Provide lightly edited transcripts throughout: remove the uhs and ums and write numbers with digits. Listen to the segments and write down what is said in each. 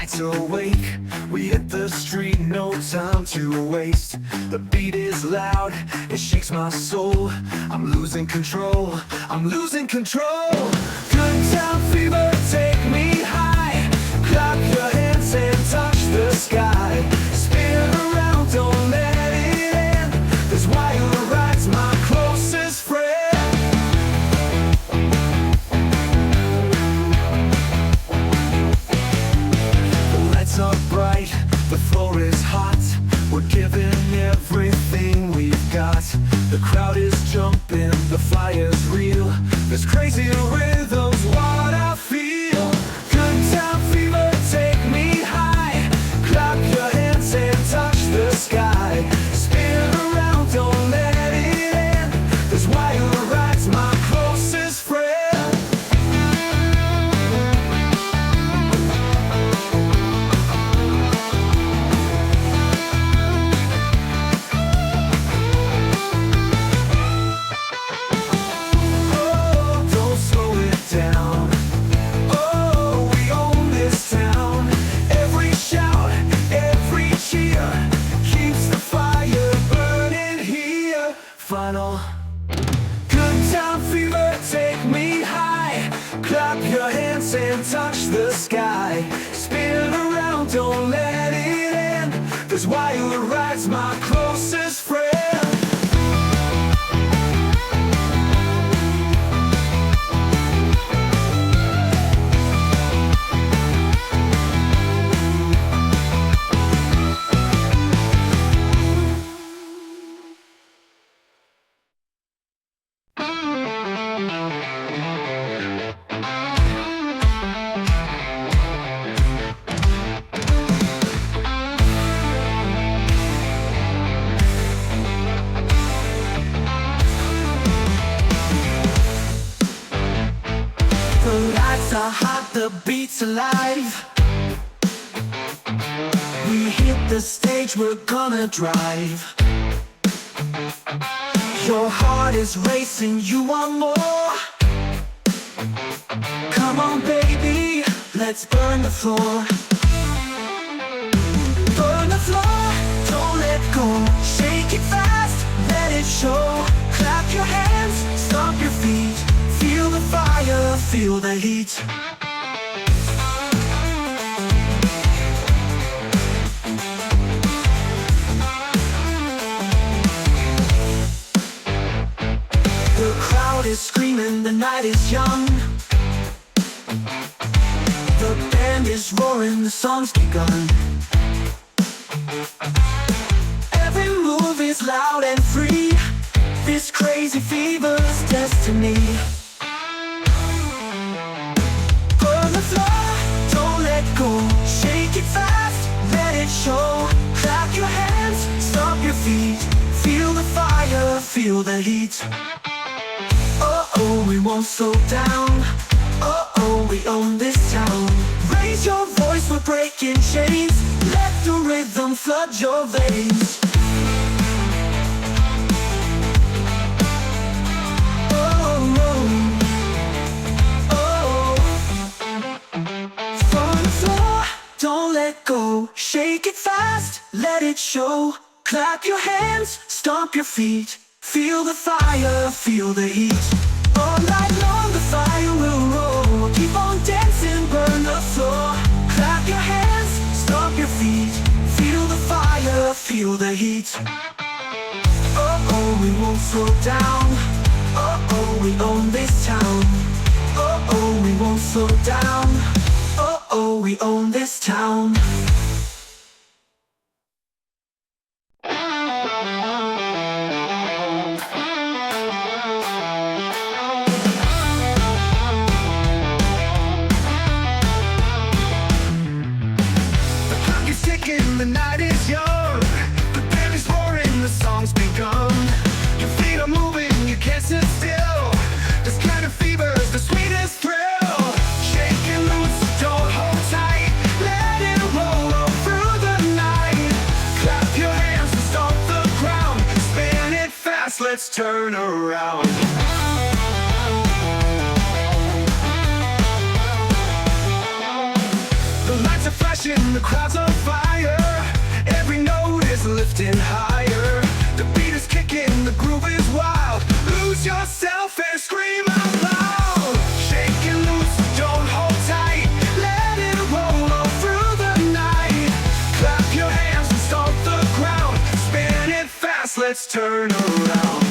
nights awake. We hit the street, no time to waste. The beat is loud, it shakes my soul. I'm losing control, I'm losing control. Good time fever, take me high. Clap your hands and touch the sky. Spin around, don't let it end. This wire ride's my closest friend. Are bright, the floor is hot. We're giving everything we've got. The crowd is jumping, the fire's real. This crazy rhythm's what I feel. Good time fever, take me high. Clap your hands and touch the sky. Spin around, don't let it end. This wire ride's my closest friend. Final. Good time fever, take me high. Clap your hands and touch the sky. Spin around, don't let it end. This wire ride's my closest friend. The lights are hot, the beat's alive. We hit the stage, we're gonna drive. Your heart is racing, you want more. Come on baby, let's burn the floor. Burn the floor, don't let go. Shake it fast, let it show. Clap your hands, stomp your feet. Feel the fire, feel the heat. The crowd is screaming, the night is young. The band is roaring, the song's begun. Every move is loud and free. This crazy fever's destiny. Don't let go, shake it fast, let it show. Clap your hands, stomp your feet. Feel the fire, feel the heat. Oh, we won't slow down. Oh, we own this town. Raise your voice, we're breaking chains. Let the rhythm flood your veins. Don't let go, shake it fast, let it show. Clap your hands, stomp your feet. Feel the fire, feel the heat. All night long the fire will roll. Keep on dancing, burn the floor. Clap your hands, stomp your feet. Feel the fire, feel the heat. Oh, we won't slow down. Oh, we own this town. Oh, we won't slow down. Oh, we own this town. The clock is ticking, the night is young. The band is roaring, the song's begun. Your feet are moving, you can't sit still. This kind of fever's the sweetest thrill. Let's turn around. The lights are flashing. flashing, the crowd's on fire. Every note is lifting higher. The beat is kicking, the groove is wild. Lose yourself and scream out loud. Shake it loose, don't hold tight. Let it roll all through the night. Clap your hands and stomp the ground. Spin it fast, let's turn around.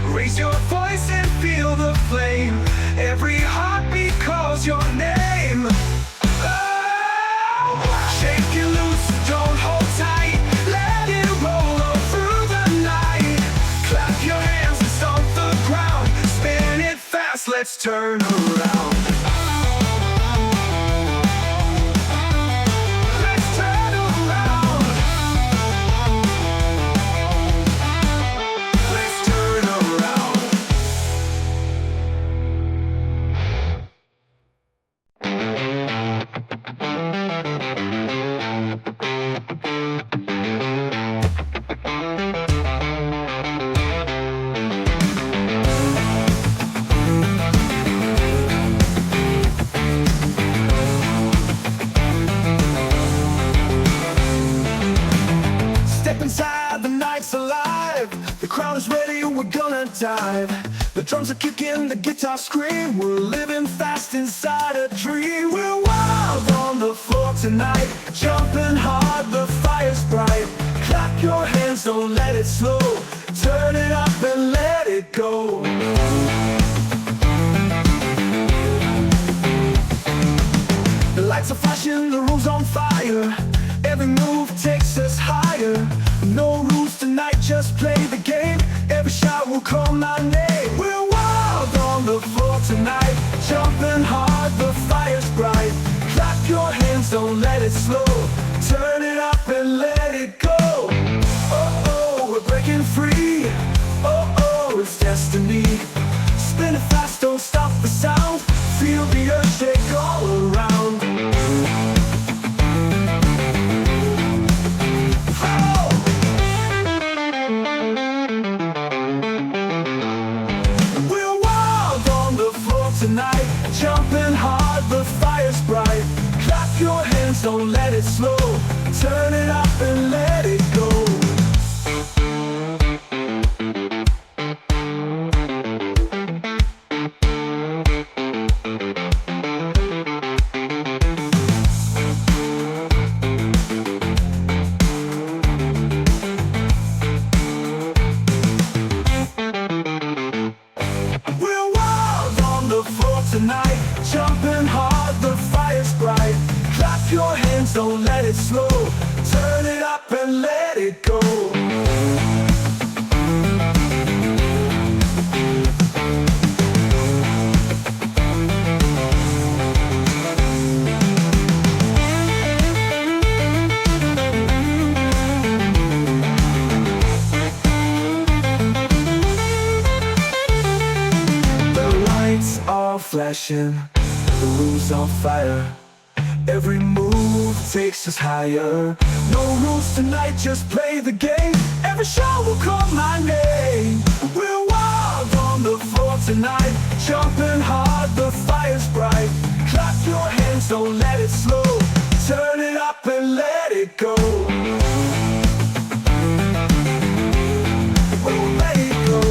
Raise your voice and feel the flame. Every heartbeat calls your name. Oh, shake it loose, don't hold tight. Let it roll all through the night. Clap your hands and stomp the ground. Spin it fast, let's turn around. Inside, the night's alive. The crowd is ready, we're gonna dive. The drums are kicking, the guitar scream. We're living fast inside a dream. We're wild on the floor tonight, jumping hard, the fire's bright. Clap your hands, don't let it slow. Turn it up and let it go. The lights are flashing, the room's on fire. Every move takes us higher. No rules tonight, just play the game. Every shot will call my name. We're wild on the floor tonight, jumping hard, the fire's bright. Clap your hands, don't let it slow. Turn it up and let it go. Oh, oh, we're breaking free. Oh, oh, it's destiny. Spin it fast, don't stop the sound. Feel the earth shake all around. Tonight, jumping hard, the fire's bright. Clap your hands, don't let it slow. Turn it up and let it go. Tonight, jumping hard, the fire's bright. Clap your hands, don't let it slow. Turn it up and let it go. Flashing, the room's on fire. Every move takes us higher. No rules tonight, just play the game. Every shot will call my name. We're wild on the floor tonight, jumping hard, the fire's bright. Clap your hands, don't let it slow. Turn it up and let it go. We'll let it go.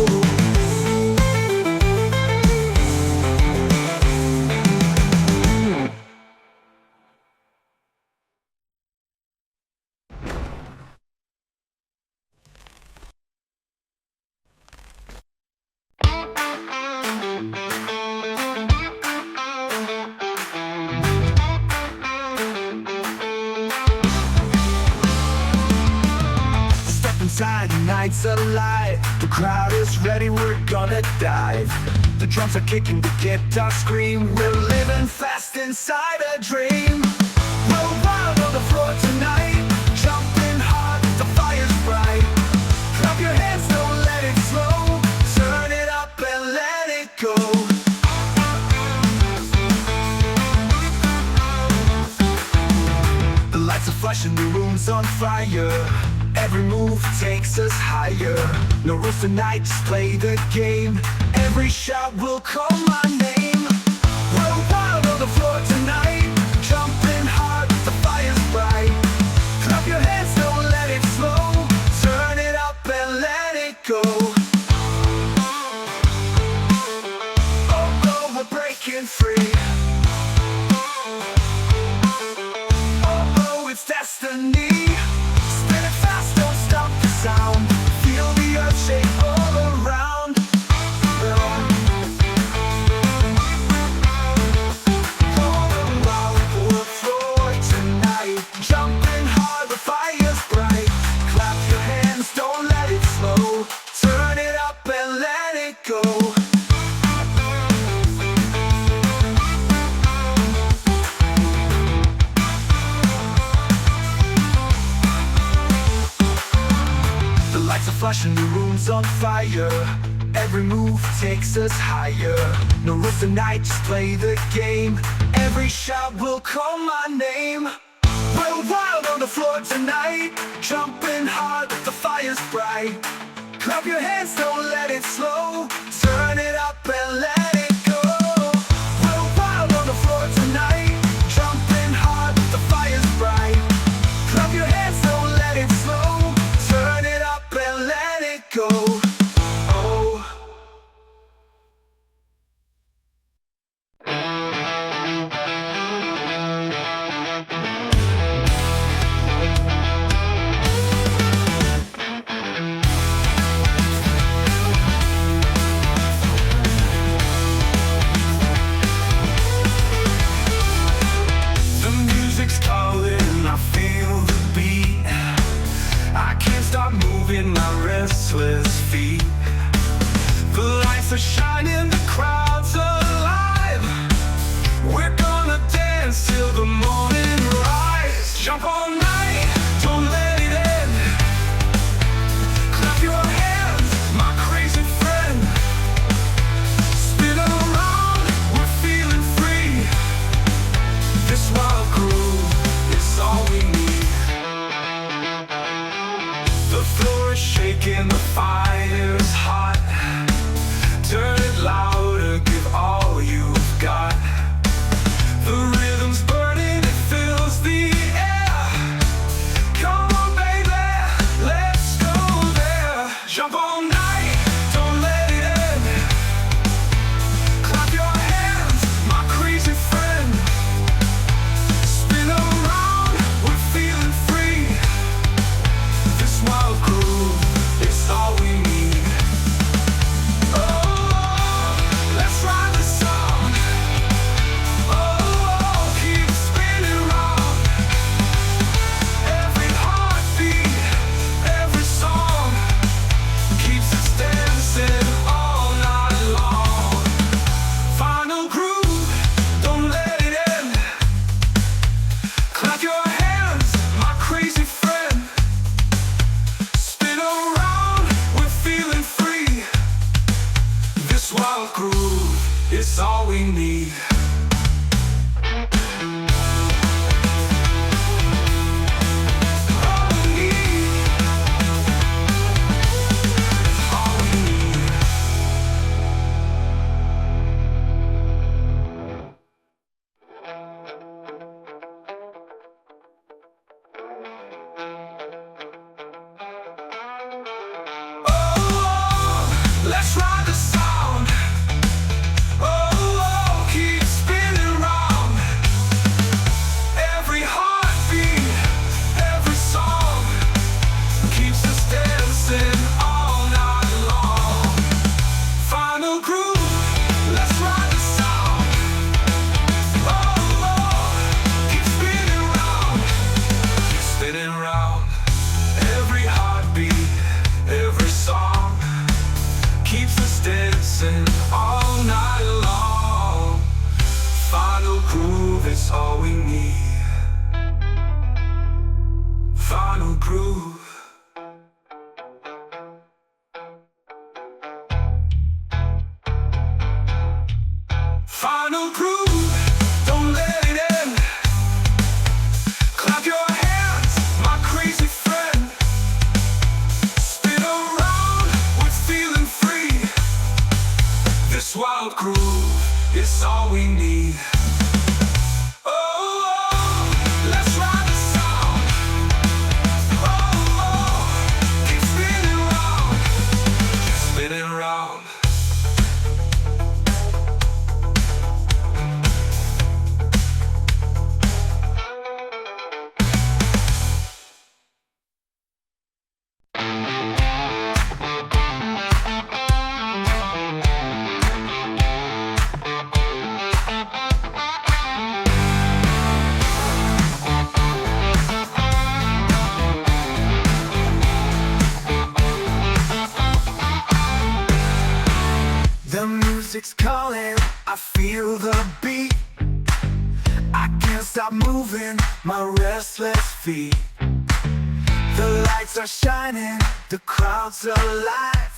Inside, the night's alive. The crowd is ready, we're gonna dive. The drums are kicking, the guitar scream. We're living fast inside a dream. We're wild on the floor tonight, jumping hard, the fire's bright. Clap your hands, don't let it slow. Turn it up and let it go. flashing, the room's on fire. Every move takes us higher. No rules tonight, just play the game. Every shot will call my name. We're wild on the floor tonight, jumping hard, the fire's bright. Clap your hands, don't let it slow. Turn it up and let it go. Oh, oh, we're breaking free. Oh, oh, it's destiny. Spin it fast, don't stop the sound. Feel the earth shake all around. On the wild floor tonight, jumping hard, the fire's bright. Clap your hands, don't let it slow. Turn it up and let it go. The lights are flashing, the room's on fire. Every move takes us higher. No rules tonight, just play the game. Every shot will call my name. We're wild on the floor tonight, jumping hard, the fire's bright. Clap your hands, don't let it slow. Turn it up and let it go. We're wild on the floor tonight, jumping hard, the fire's bright. Clap your hands, don't let it slow. Turn it up and let it go. Oh. The music's calling, I feel the beat. I can't stop moving my restless feet. The lights are shining, the crowd's alive. We're gonna dance till the morning rise. Jump all night, don't let it end. Clap your hands, my crazy friend. Spin around, we're feeling free. This wild groove is all we need. The floor is shaking, the fire's hot. Turn it louder, give all you've got. The rhythm's burning, it fills the air. Come on, baby, let's go there. Jump all night, don't let it end. Clap your hands, my crazy friend. Spin around, we're feeling free. This wild groove is all we need. Oh, let's ride the song. Oh, keep spinning round. Every heartbeat, every song keeps us dancing all night long. Final groove, don't let it end. Clap your hands, my crazy friend. Spin around, we're feeling free. This wild groove is all we need. All we need. All we need. Oh, let's ride the sound. Oh, keep spinning round. Every heartbeat, every song keeps us dancing all night long. Final groove, let's ride the sound. Oh, keep spinning round. Keep spinning round. Every heartbeat, every song keeps us dancing all night long. Final groove is all we need. Final groove. Final groove, don't let it end. Clap your hands, stop moving my restless feet. The lights are shining, the crowd's alive.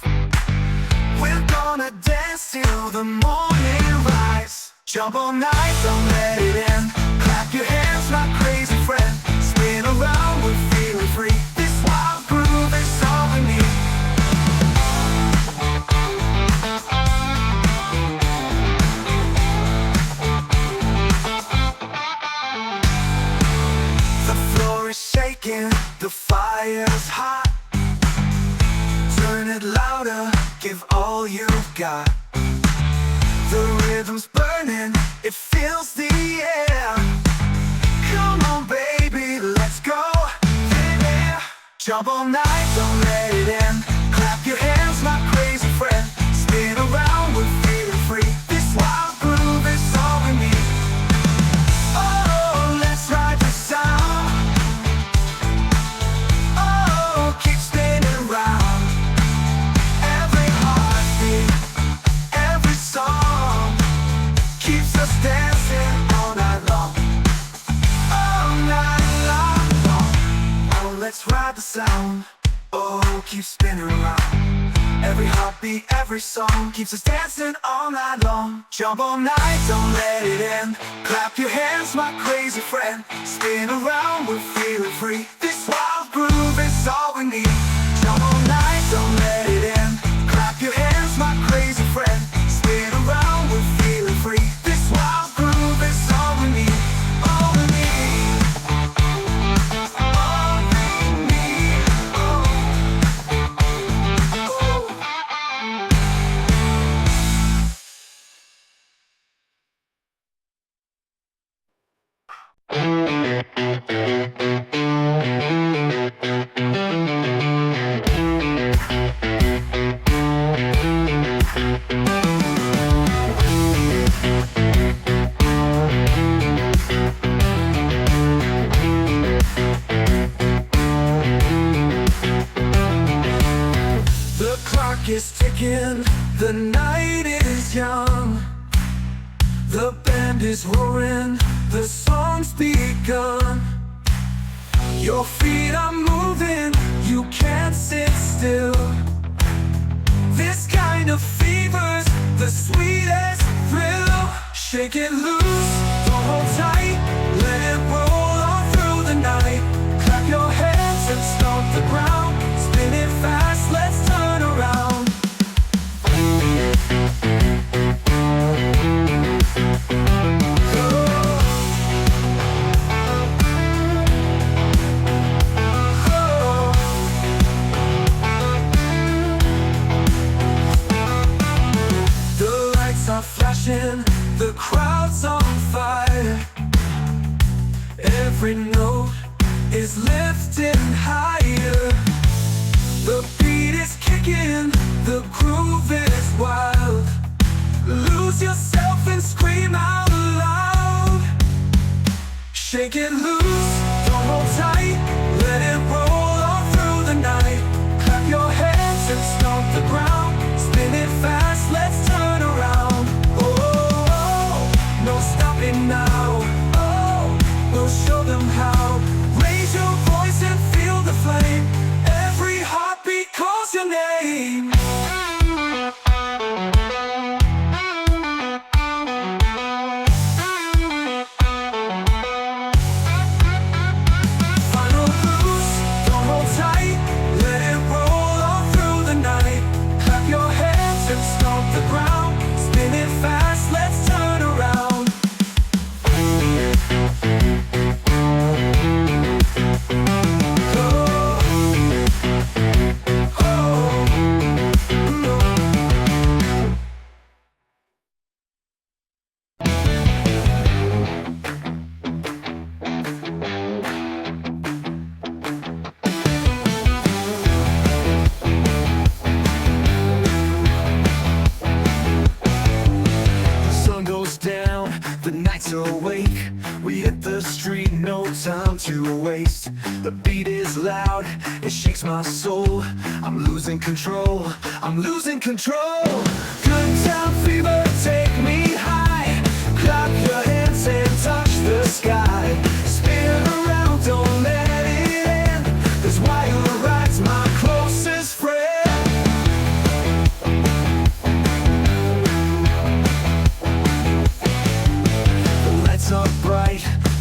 We're gonna dance till the morning rise. Jump all night, don't let it end. Clap your hands, my crazy friend. Spin around, we're feeling free. This wild groove is all we need. The floor is shaking, the fire's hot. Turn it louder, give all you've got. The rhythm's burning, it fills the air. Come on baby, let's go. Yeah. Jump all night, don't let it end. Clap your hands, my crazy friend. Spin around, we're feeling free. This wild groove is all we need. Oh, let's ride the sound. Oh, keep spinning round. Every heartbeat, every song keeps us dancing all night long. All night long. Oh, let's ride the sound. Oh, keep spinning around. Every heartbeat, every song keeps us dancing all night long. Jump all night, don't let it end. Clap your hands, my crazy friend. Spin around, we're feeling free. This wild groove is all we need. Jump all night, don't let it end. Clap your hands, my crazy friend. Spin around, we're feeling free. This wild groove is all we need. All we need. All we need. Oh. The clock is ticking, the night is young. The band is roaring, the song's begun. Your feet are moving, you can't sit still. This kind of fever's the sweetest thrill. Shake it loose, don't hold tight, let it roll on through the night. Clap your hands and stomp the ground. Spin it fast, let's turn around. The lights are flashing, the crowd's on fire. Every note is lifting higher. The beat is kicking, the groove is wild. Lose yourself and scream out loud. Shake it loose, don't hold tight, let it roll all through the night. Clap your hands and stomp the ground. Spin it fast, let's turn around. Oh, no stopping now. Oh, we'll show them how. Raise your voice and feel the flame. Every heartbeat calls your name. Final boost, don't hold tight, let it roll all through the night. Clap your hands and stomp the ground. Spin it fast, let's turn around. Awake, we hit the street, no time to waste. The beat is loud, it shakes my soul. I'm losing control, I'm losing control. Good time fever, take me high. Clap your hands and touch the sky.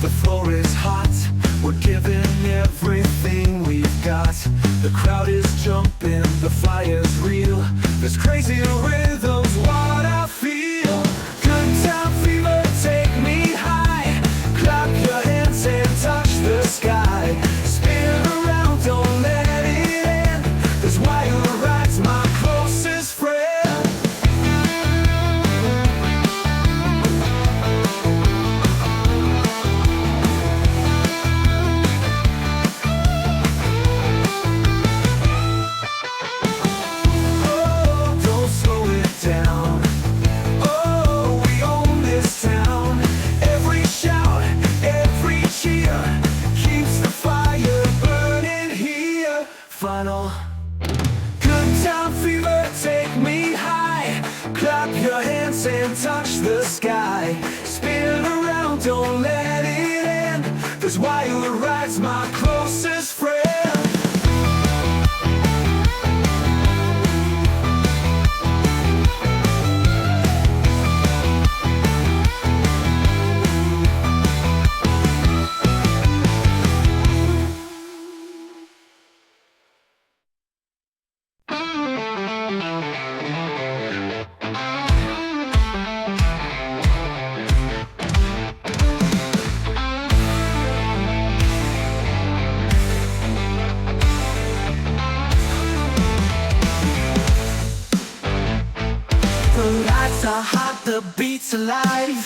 the floor is hot. We're giving everything we've got. The crowd is jumping, the fire's real. This crazy rhythm's what I feel. Good time fever, take me high. Clap your hands and touch the sky. Spin around, don't let it end. This wire ride's my closest friend. Good time fever, take me high. Clap your hands and touch the sky. Spin around, don't let it end. This wire ride's my closest friend. The lights are hot, the beat's alive.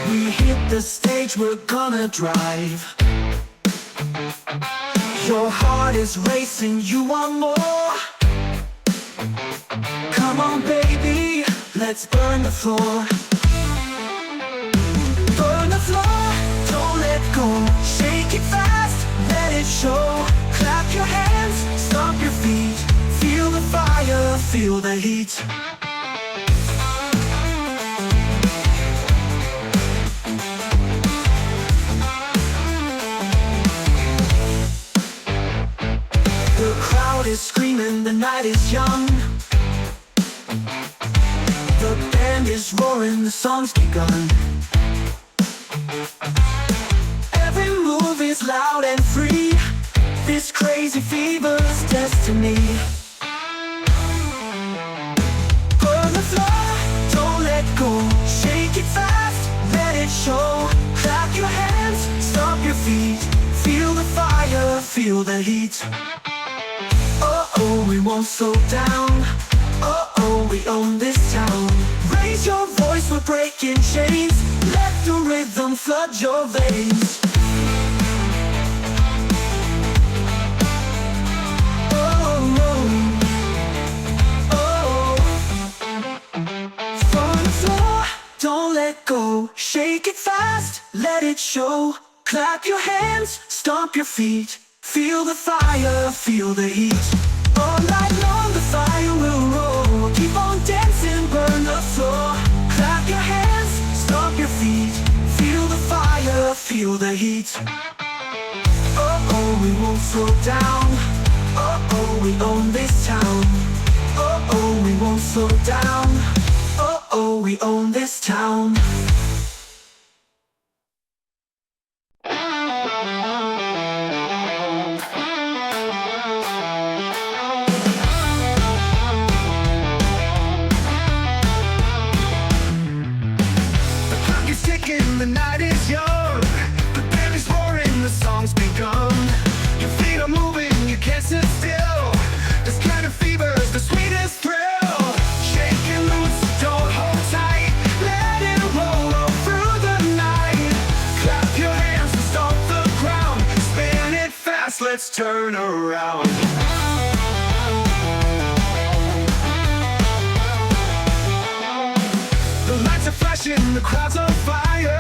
We hit the stage, we're gonna drive. Your heart is racing, you want more. Come on baby, let's burn the floor. Burn the floor, don't let go. Shake it fast, let it show. Clap your hands, stomp your feet. Feel the fire, feel the heat. The crowd is screaming, the night is young. The band is roaring, the song's begun. Every move is loud and free. This crazy fever's destiny. Go, shake it fast, let it show. Clap your hands, stomp your feet. Feel the fire, feel the heat. Oh, we won't slow down. Oh, we own this town. Raise your voice, we're breaking chains. Let the rhythm flood your veins. Don't let go, shake it fast, let it show. Clap your hands, stomp your feet. Feel the fire, feel the heat. All night long the fire will roll. Keep on dancing, burn the floor. Clap your hands, stomp your feet. Feel the fire, feel the heat. Oh, we won't slow down. Oh, we own this town. Oh, we won't slow down. Oh, we own this town. The clock is ticking, the night is young. The band is roaring, the song's begun. Your feet are moving, you can't sit still. This kind of fever's the sweetest thrill. Let's turn around. The lights are flashing, the crowd's on fire.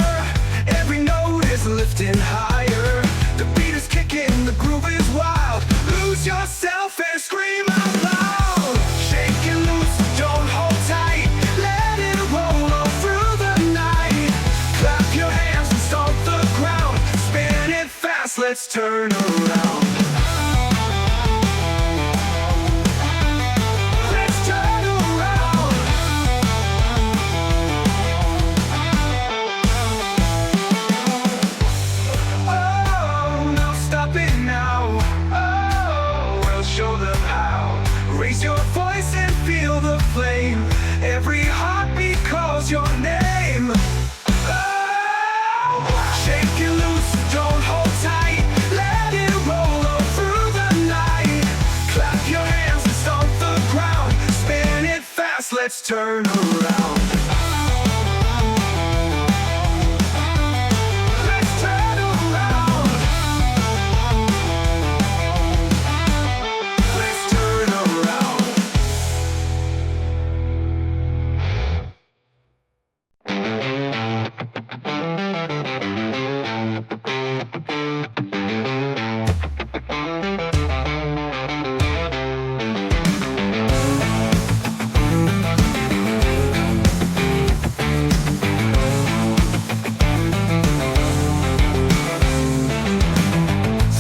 Every note is lifting higher. The beat is kicking, the groove is wild. Lose yourself and scream out loud. Shake and loose, don't hold tight. Let it roll all through the night. Clap your hands and stomp the ground. Spin it fast, let's turn around. let's turn around. Let's turn around. Let's turn around.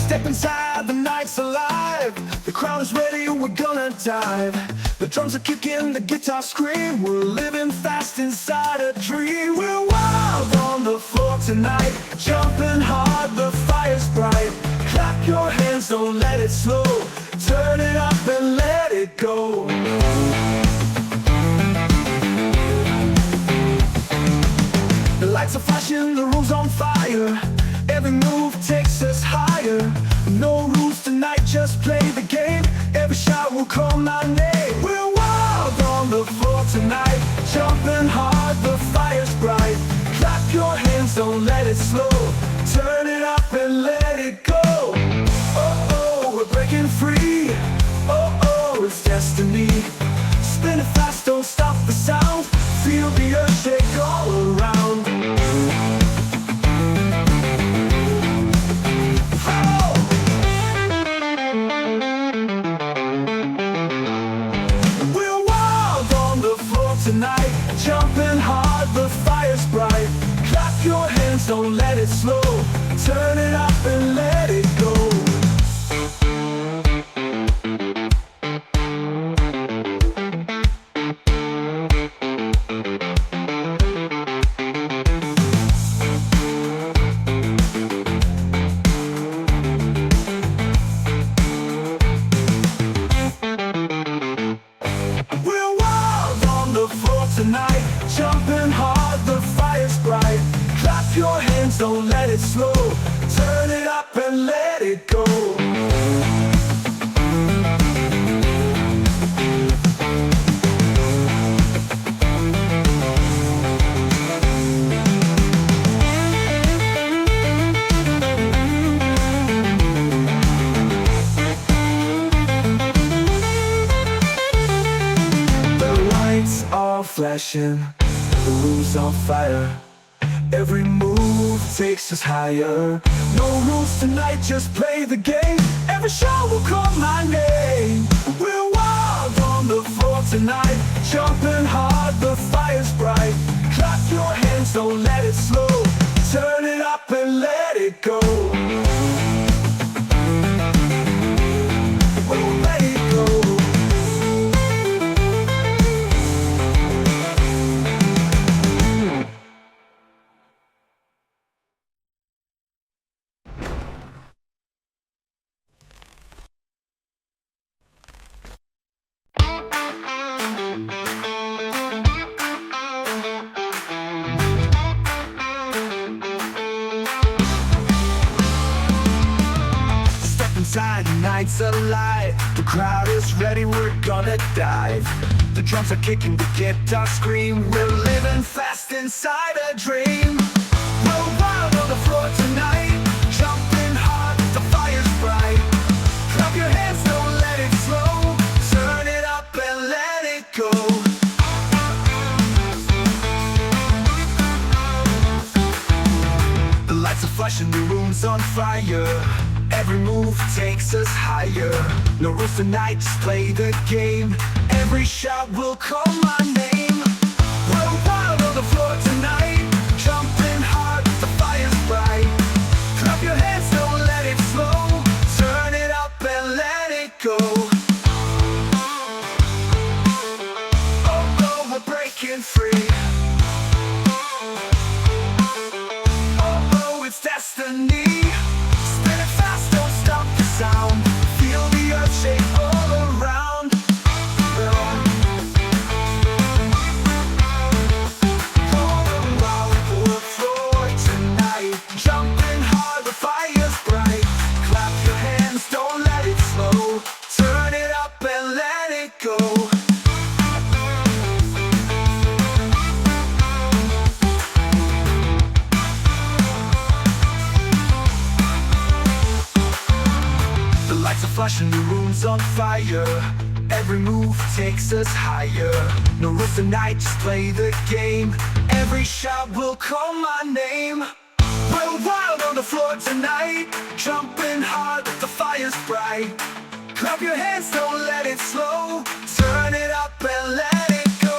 Step inside, the night's alive. The crowd is ready, we're gonna dive. The drums are kicking, the guitar scream. We're living fast inside a dream. We're wild on the floor tonight, jumping hard, the fire's bright. Clap your hands, don't let it slow. Turn it up and let it go. The lights are flashing, the room's on fire. Every move takes us higher. No rules tonight, just play the game. Every shot will call my name. We're wild on the floor tonight, jumping hard, the fire's bright. Clap your hands, don't let it slow. Turn it up and let it go. Oh, oh, we're breaking free. Oh, oh, it's destiny. Spin it fast, don't stop the sound. Feel the earth shake all around. Tonight, jumping hard, the fire's bright. Clap your hands, don't let it slow. Turn it up and let it go. Tonight, jumping hard, the fire's bright. Clap your hands, don't let it slow. Turn it up and let it go. Flashing, the room's on fire. Every move takes us higher. No rules tonight, just play the game. Every shot will call my name. We're wild on the floor tonight, jumping hard, the fire's bright. Clap your hands, don't let it slow. Turn it up and let it go. Oh, let it go. Inside, the night's alive. The crowd is ready, we're gonna dive. The drums are kicking, the guitar scream. We're living fast inside a dream. We're wild on the floor tonight, jumping hard, the fire's bright. Clap your hands, don't let it slow. Turn it up and let it go. The lights are flashing, the room's on fire. Every move takes us higher. No rules tonight, just play the game. Every shot will call my name. We're wild on the floor tonight, jumping hard, the fire's bright. Clap your hands, don't let it slow. Turn it up and let it go. Oh, oh, we're breaking free. Oh, oh, it's destiny. Sound. Feel the earth shake all around. flashing, the room's on fire. Every move takes us higher. No rules tonight, just play the game. Every shot will call my name. We're wild on the floor tonight, jumping hard, the fire's bright. Clap your hands, don't let it slow. Turn it up and let it go.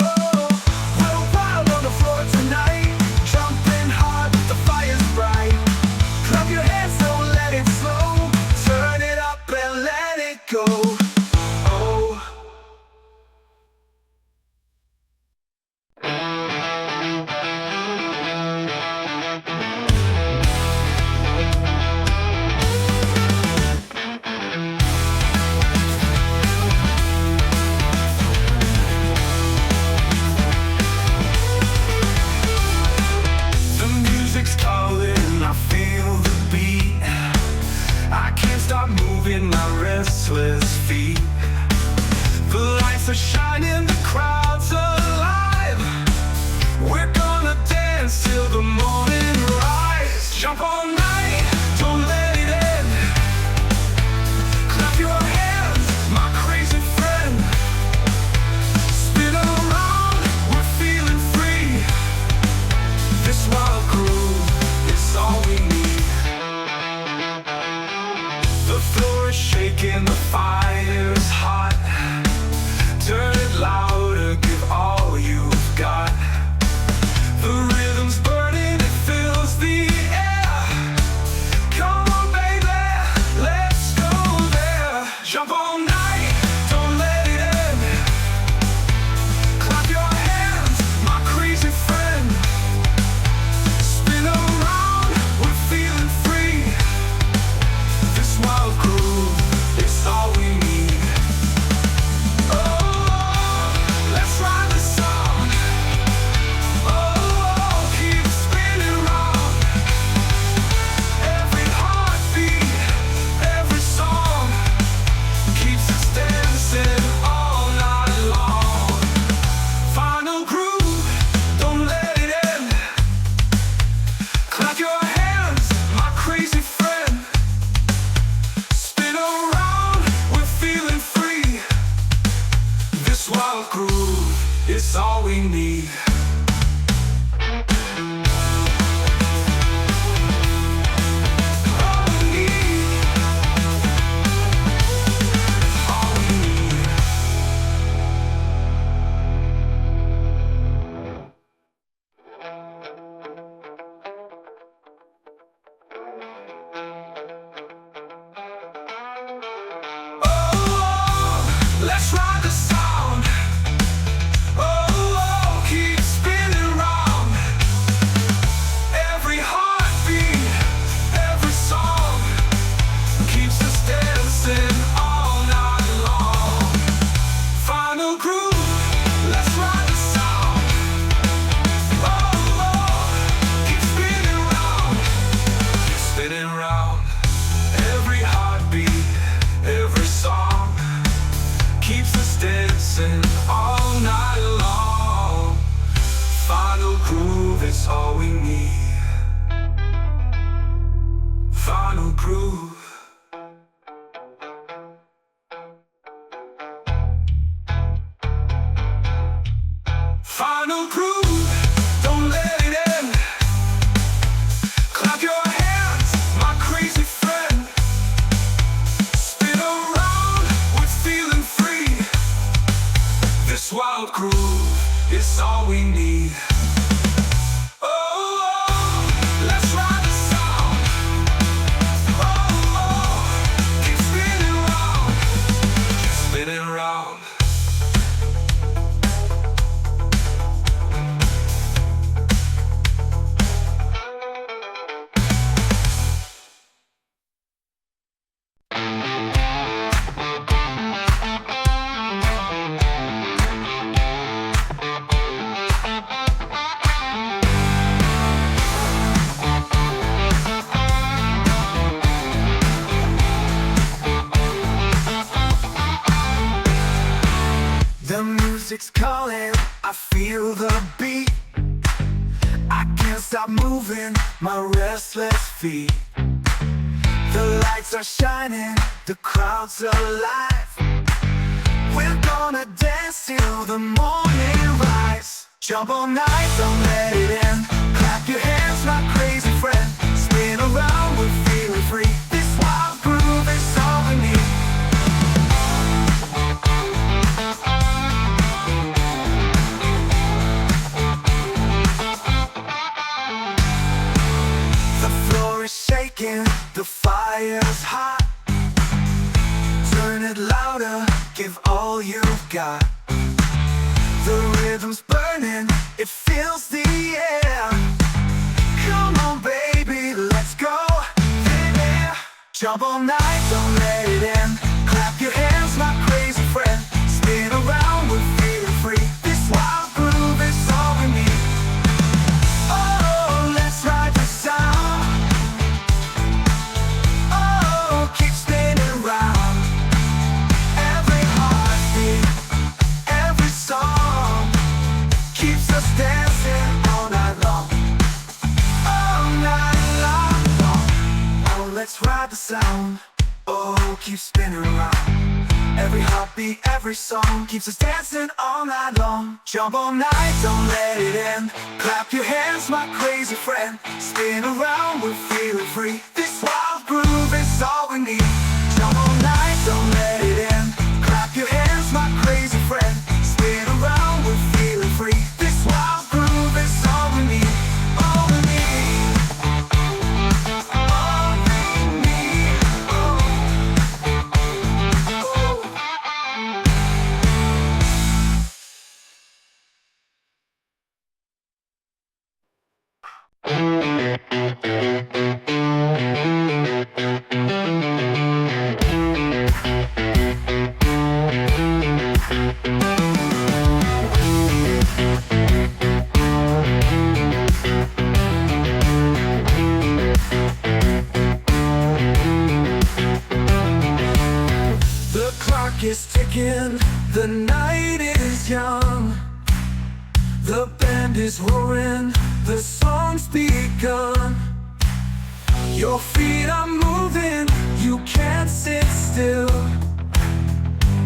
We're wild on the floor tonight, jumping hard, the fire's bright. Clap your hands, don't let it slow. Turn it up and let it go. Oh. The music's calling, I feel the beat. I can't stop moving my restless feet. The lights are shining, the crowd's alive. We're gonna dance till the morning rise. Jump all night, don't let it end. Clap your hands, my crazy friend. Spin around, we're feeling free. This wild groove is all we need. The floor is shaking, the fire's hot. Turn it louder, give all you've got. The rhythm's burning, it fills the air. Come on, baby, let's go there. Jump all night, don't let it end. Clap your hands, my crazy friend. Spin around, we're feeling free. This wild groove is all we need. Oh, let's ride the song. Oh, keep spinning round. Every heartbeat, every song keeps us dancing all night long. Final groove, don't let it end. Clap your hands, my crazy friend. Spin around, we're feeling free. This wild groove is all we need. All we need. All we need. Oh, let's ride the sound. Oh, keep spinning round. Every heartbeat, every song keeps us dancing all night long. Final groove, let's ride the sound. Oh, keep spinning round. Spinning round. Every heartbeat, every song keeps us dancing all night long. Final groove is all we need. Final groove. Final groove, don't let it end. Clap your hands, my crazy friend. Spin around, we're feeling free. This wild groove is all we need. Oh, let's ride the sound. Oh, keep spinning round, spinning round. The music's calling, I feel the beat. I can't stop moving my restless feet. The lights are shining, the crowd's alive. We're gonna dance till the morning rise. Jump all night, don't let it end. Clap your hands, my crazy friend. Spin around, we're feeling free. This wild groove is all we need. The floor is shaking, the fire's hot. Turn it louder, give all you've got. The rhythm's burning, it fills the air. Come on baby, let's go. Yeah. Jump all night, don't let it end. Clap your hands, my crazy friend. Spin around, we're feeling free. This wild groove is all we need. Oh, let's ride the sound. Oh, keep spinning around. Every heartbeat, every song keeps us dancing all night long. All night long. Oh, let's ride the sound. Oh, keep spinning around. Every heartbeat, every song keeps us dancing all night long. Jump all night, don't let it end. Clap your hands, my crazy friend. Spin around, we're feeling free. This wild groove is all we need. Jump all night, don't let it end. Clap your hands, my crazy friend. Spin around, we're feeling free. This wild groove is all we need. All we need. All we need. Oh. The clock is ticking, the night is young. The band is roaring, the song's begun. Your feet are moving, you can't sit still.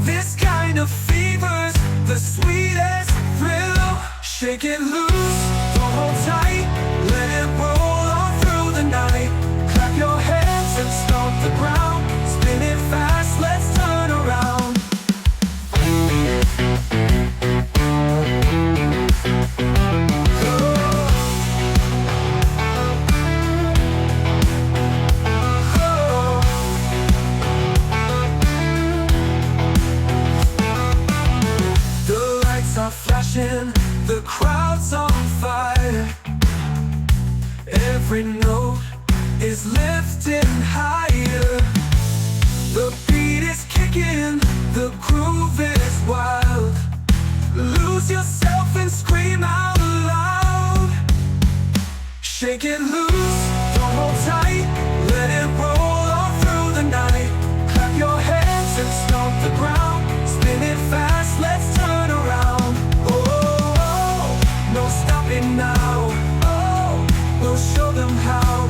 This kind of fever's the sweetest thrill. Shake it loose, don't hold tight, let it roll on through the night. Clap your hands and stomp the ground. Spin it fast, let's turn around. The lights are flashing, the crowd's on fire. Every note is lifting higher. The beat is kicking, the groove is wild. Lose yourself and scream out loud. Shake it loose, don't hold tight, let it roll on through the night. Clap your hands and stomp the ground. Spin it fast, let's turn around. Oh, no stopping now. Oh, we'll show them how.